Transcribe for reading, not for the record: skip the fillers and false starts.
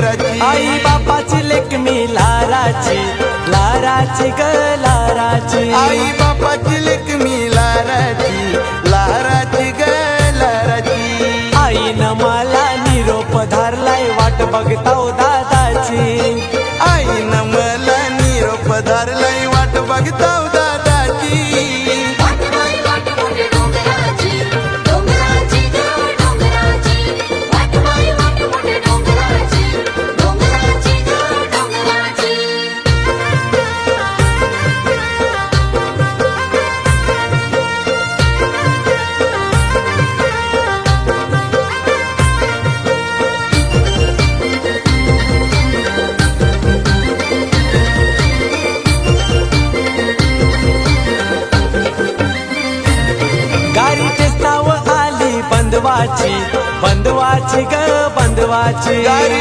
डोंगराची आई बापाची लेक मी लाराची लाराची ग लाराची आई बापाची लेक मी लाराची लाराची ग लाराची आईनं मला निरोप धारलाय वाट बघताव दादाची आईनं मला निरोप धरलाय वाट बघताव दादाची बंदवाची बंदवाची ग बंदवाची गारी